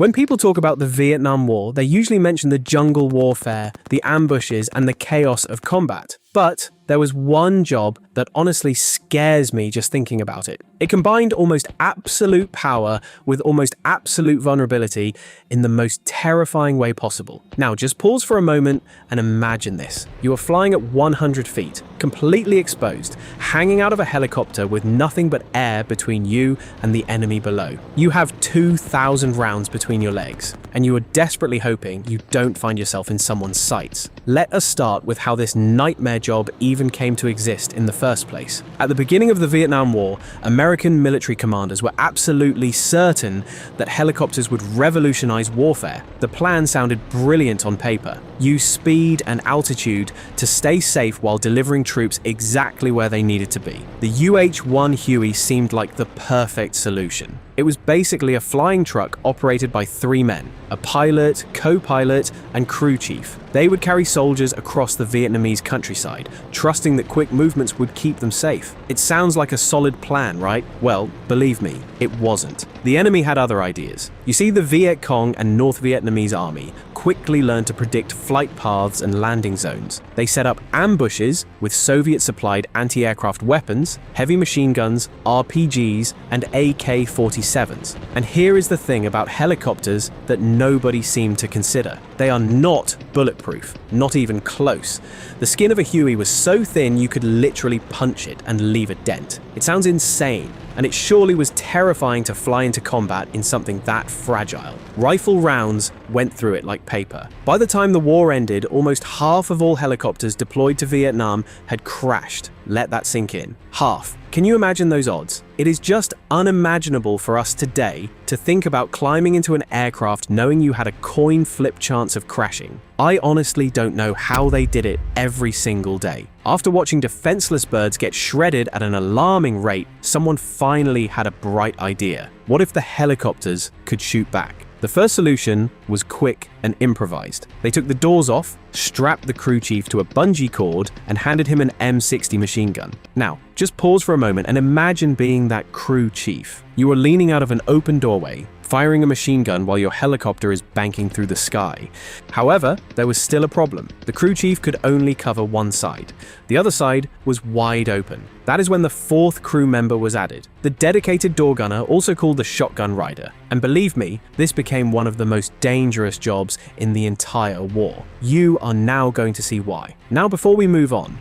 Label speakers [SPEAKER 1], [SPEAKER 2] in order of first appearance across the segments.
[SPEAKER 1] When people talk about the Vietnam War, they usually mention the jungle warfare, the ambushes, and the chaos of combat. But there was one job that honestly scares me just thinking about it. It combined almost absolute power with almost absolute vulnerability in the most terrifying way possible. Now, just pause for a moment and imagine this. You are flying at 100 feet, completely exposed, hanging out of a helicopter with nothing but air between you and the enemy below. You have 2,000 rounds between your legs, and you are desperately hoping you don't find yourself in someone's sights. Let us start with how this nightmare job even came to exist in the first place. At the beginning of the Vietnam War, American military commanders were absolutely certain that helicopters would revolutionize warfare. The plan sounded brilliant on paper. Use speed and altitude to stay safe while delivering troops exactly where they needed to be. The UH-1 Huey seemed like the perfect solution. It was basically a flying truck operated by 3 men, a pilot, co-pilot, and crew chief. They would carry soldiers across the Vietnamese countryside, trusting that quick movements would keep them safe. It sounds like a solid plan, right? Well, believe me, it wasn't. The enemy had other ideas. You see, the Viet Cong and North Vietnamese army quickly learned to predict flight paths and landing zones. They set up ambushes with Soviet-supplied anti-aircraft weapons, heavy machine guns, RPGs, and AK-47s. And here is the thing about helicopters that nobody seemed to consider. They are not bulletproof, not even close. The skin of a Huey was so thin you could literally punch it and leave a dent. It sounds insane, and it surely was terrifying to fly into combat in something that fragile. Rifle rounds went through it like paper. By the time the war ended, almost half of all helicopters deployed to Vietnam had crashed. Let that sink in. Half. Can you imagine those odds? It is just unimaginable for us today to think about climbing into an aircraft knowing you had a coin flip chance of crashing. I honestly don't know how they did it every single day. After watching defenseless birds get shredded at an alarming rate, someone finally had a bright idea. What if the helicopters could shoot back? The first solution was quick and improvised. They took the doors off, strapped the crew chief to a bungee cord, and handed him an M60 machine gun. Now, just pause for a moment and imagine being that crew chief. You are leaning out of an open doorway, firing a machine gun while your helicopter is banking through the sky. However, there was still a problem. The crew chief could only cover one side. The other side was wide open. That is when the 4th crew member was added, the dedicated door gunner, also called the shotgun rider. And believe me, this became one of the most dangerous jobs in the entire war. You are now going to see why. Now, before we move on,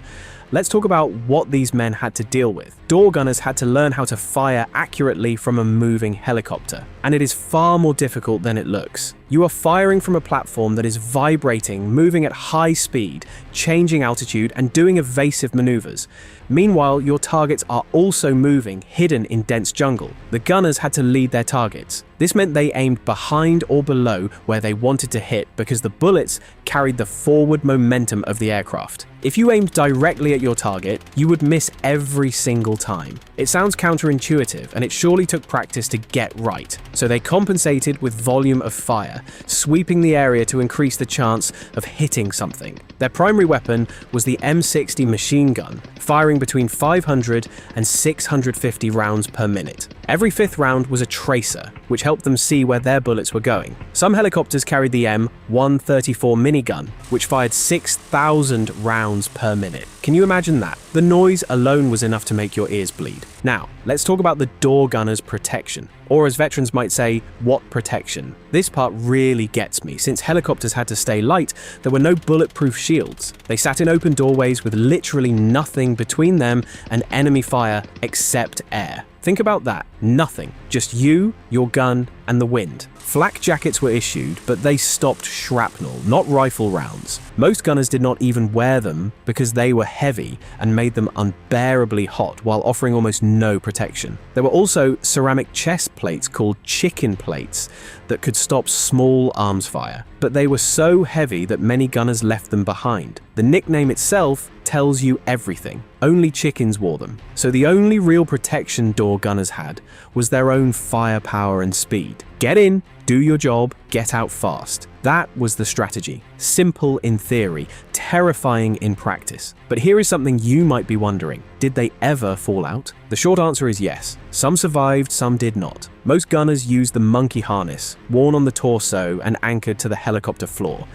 [SPEAKER 1] let's talk about what these men had to deal with. Door gunners had to learn how to fire accurately from a moving helicopter, and it is far more difficult than it looks. You are firing from a platform that is vibrating, moving at high speed, changing altitude, and doing evasive maneuvers. Meanwhile, your targets are also moving, hidden in dense jungle. The gunners had to lead their targets. This meant they aimed behind or below where they wanted to hit because the bullets carried the forward momentum of the aircraft. If you aimed directly at your target, you would miss every single time. It sounds counterintuitive, and it surely took practice to get right. So they compensated with volume of fire, sweeping the area to increase the chance of hitting something. Their primary weapon was the M60 machine gun, firing between 500 and 650 rounds per minute. Every 5th round was a tracer, which helped them see where their bullets were going. Some helicopters carried the M134 minigun, which fired 6,000 rounds per minute. Can you imagine that? The noise alone was enough to make your ears bleed. Now, let's talk about the door gunner's protection. Or as veterans might say, what protection? This part really gets me. Since helicopters had to stay light, there were no bulletproof shields. They sat in open doorways with literally nothing between them and enemy fire except air. Think about that. Nothing. Just you, your gun, and the wind. Flak jackets were issued, but they stopped shrapnel, not rifle rounds. Most gunners did not even wear them because they were heavy and made them unbearably hot while offering almost no protection. There were also ceramic chest plates called chicken plates that could stop small arms fire, but they were so heavy that many gunners left them behind. The nickname itself tells you everything. Only chickens wore them. So the only real protection door gunners had was their own firepower and speed. Get in, do your job, get out fast. That was the strategy. Simple in theory, terrifying in practice. But here is something you might be wondering. Did they ever fall out? The short answer is yes. Some survived, some did not. Most gunners used the monkey harness, worn on the torso and anchored to the helicopter floor.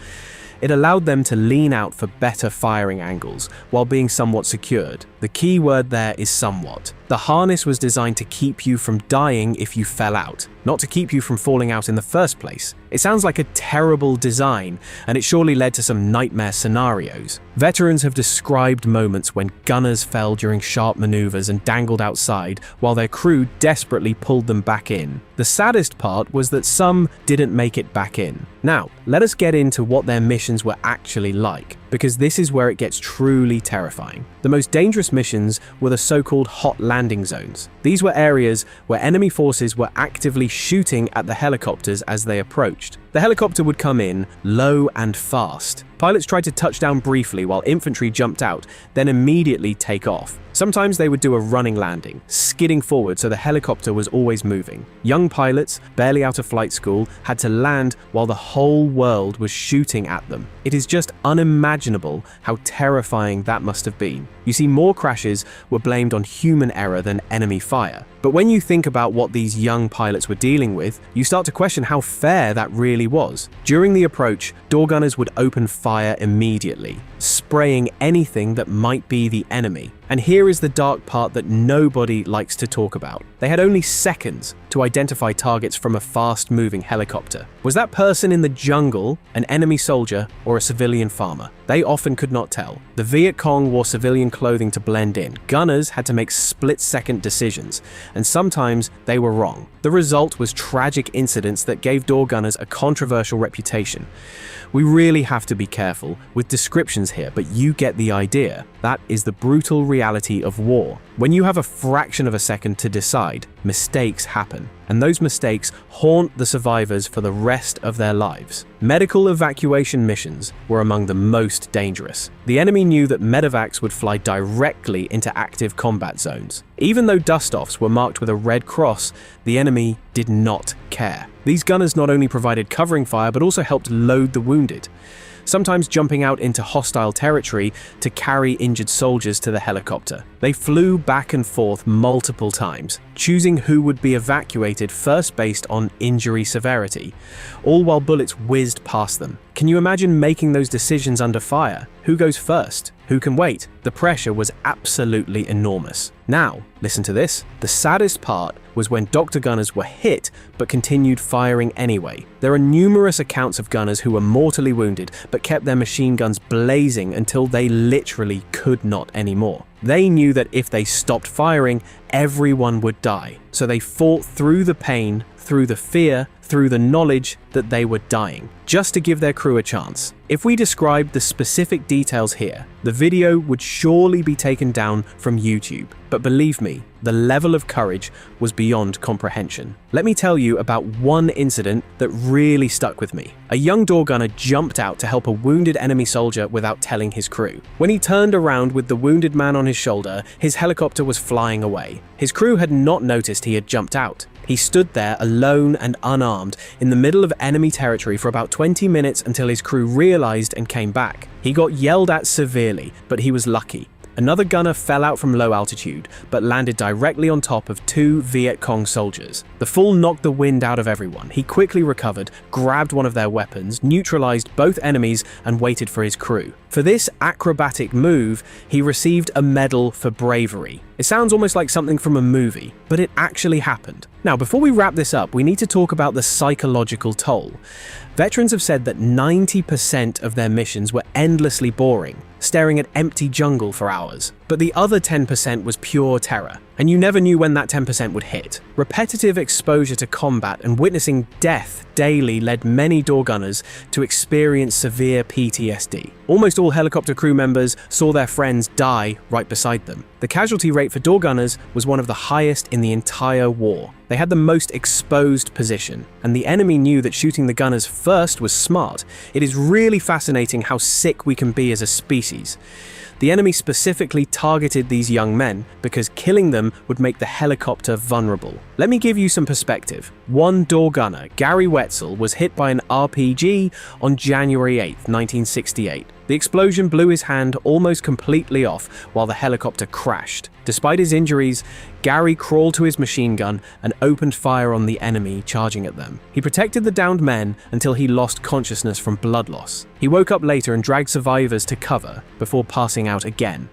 [SPEAKER 1] It allowed them to lean out for better firing angles while being somewhat secured. The key word there is somewhat. The harness was designed to keep you from dying if you fell out, not to keep you from falling out in the first place. It sounds like a terrible design, and it surely led to some nightmare scenarios. Veterans have described moments when gunners fell during sharp maneuvers and dangled outside while their crew desperately pulled them back in. The saddest part was that some didn't make it back in. Now, let us get into what their missions were actually like, because this is where it gets truly terrifying. The most dangerous missions were the so-called hot landing zones. These were areas where enemy forces were actively shooting at the helicopters as they approached. The helicopter would come in low and fast. Pilots tried to touch down briefly while infantry jumped out, then immediately take off. Sometimes they would do a running landing, skidding forward so the helicopter was always moving. Young pilots, barely out of flight school, had to land while the whole world was shooting at them. It is just unimaginable how terrifying that must have been. You see, more crashes were blamed on human error than enemy fire. But when you think about what these young pilots were dealing with, you start to question how fair that really was. During the approach, door gunners would open fire immediately, spraying anything that might be the enemy. And here is the dark part that nobody likes to talk about. They had only seconds to identify targets from a fast-moving helicopter. Was that person in the jungle an enemy soldier or a civilian farmer? They often could not tell. The Viet Cong wore civilian clothing to blend in. Gunners had to make split-second decisions, and sometimes they were wrong. The result was tragic incidents that gave door gunners a controversial reputation. We really have to be careful with descriptions here, but you get the idea. That is the brutal reality of war. When you have a fraction of a second to decide, mistakes happen, and those mistakes haunt the survivors for the rest of their lives. Medical evacuation missions were among the most dangerous. The enemy knew that medevacs would fly directly into active combat zones. Even though dust-offs were marked with a red cross, the enemy did not care. These gunners not only provided covering fire, but also helped load the wounded, sometimes jumping out into hostile territory to carry injured soldiers to the helicopter. They flew back and forth multiple times, choosing who would be evacuated first based on injury severity, all while bullets whizzed past them. Can you imagine making those decisions under fire? Who goes first? Who can wait? The pressure was absolutely enormous. Now, listen to this. The saddest part was when Dr. Gunners were hit but continued firing anyway. There are numerous accounts of gunners who were mortally wounded but kept their machine guns blazing until they literally could not anymore. They knew that if they stopped firing, everyone would die. So they fought through the pain, through the fear, through the knowledge that they were dying, just to give their crew a chance. If we described the specific details here, the video would surely be taken down from YouTube. But believe me, the level of courage was beyond comprehension. Let me tell you about one incident that really stuck with me. A young door gunner jumped out to help a wounded enemy soldier without telling his crew. When he turned around with the wounded man on his shoulder, his helicopter was flying away. His crew had not noticed he had jumped out. He stood there alone and unarmed in the middle of enemy territory for about 20 minutes until his crew realized and came back. He got yelled at severely, but he was lucky. Another gunner fell out from low altitude, but landed directly on top of 2 Viet Cong soldiers. The fall knocked the wind out of everyone. He quickly recovered, grabbed one of their weapons, neutralized both enemies, and waited for his crew. For this acrobatic move, he received a medal for bravery. It sounds almost like something from a movie, but it actually happened. Now, before we wrap this up, we need to talk about the psychological toll. Veterans have said that 90% of their missions were endlessly boring, staring at empty jungle for hours. But the other 10% was pure terror, and you never knew when that 10% would hit. Repetitive exposure to combat and witnessing death daily led many door gunners to experience severe PTSD. Almost all helicopter crew members saw their friends die right beside them. The casualty rate for door gunners was one of the highest in the entire war. They had the most exposed position, and the enemy knew that shooting the gunners first was smart. It is really fascinating how sick we can be as a species. The enemy specifically targeted these young men because killing them them would make the helicopter vulnerable. Let me give you some perspective. One door gunner, Gary Wetzel, was hit by an RPG on January 8, 1968. The explosion blew his hand almost completely off while the helicopter crashed. Despite his injuries, Gary crawled to his machine gun and opened fire on the enemy charging at them. He protected the downed men until he lost consciousness from blood loss. He woke up later and dragged survivors to cover before passing out again.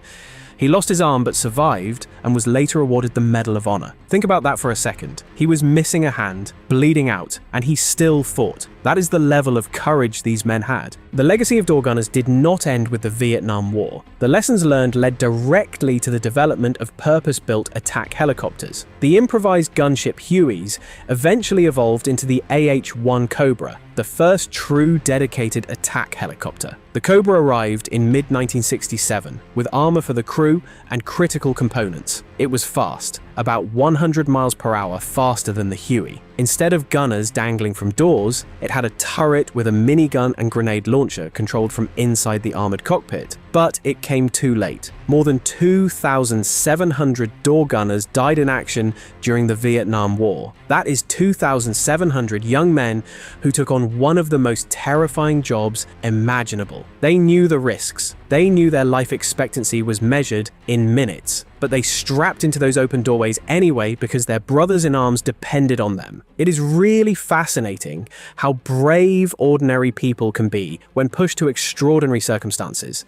[SPEAKER 1] He lost his arm but survived and was later awarded the Medal of Honor. Think about that for a second. He was missing a hand, bleeding out, and he still fought. That is the level of courage these men had. The legacy of door gunners did not end with the Vietnam War. The lessons learned led directly to the development of purpose-built attack helicopters. The improvised gunship Hueys eventually evolved into the AH-1 Cobra, the first true dedicated attack helicopter. The Cobra arrived in mid-1967 with armor for the crew and critical components. It was fast, about 100 miles per hour faster than the Huey. Instead of gunners dangling from doors, it had a turret with a minigun and grenade launcher controlled from inside the armored cockpit. But it came too late. More than 2,700 door gunners died in action during the Vietnam War. That is 2,700 young men who took on one of the most terrifying jobs imaginable. They knew the risks. They knew their life expectancy was measured in minutes. But they strapped into those open doorways anyway because their brothers in arms depended on them. It is really fascinating how brave ordinary people can be when pushed to extraordinary circumstances.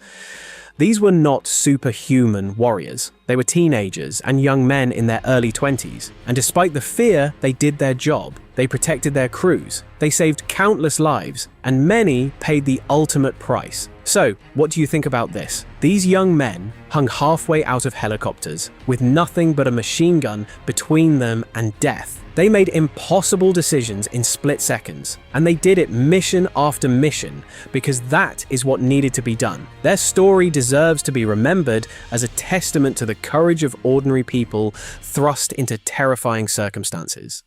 [SPEAKER 1] These were not superhuman warriors. They were teenagers and young men in their early 20s. And despite the fear, they did their job. They protected their crews. They saved countless lives, and many paid the ultimate price. So, what do you think about this? These young men hung halfway out of helicopters with nothing but a machine gun between them and death. They made impossible decisions in split seconds, and they did it mission after mission because that is what needed to be done. Their story deserves to be remembered as a testament to the courage of ordinary people thrust into terrifying circumstances.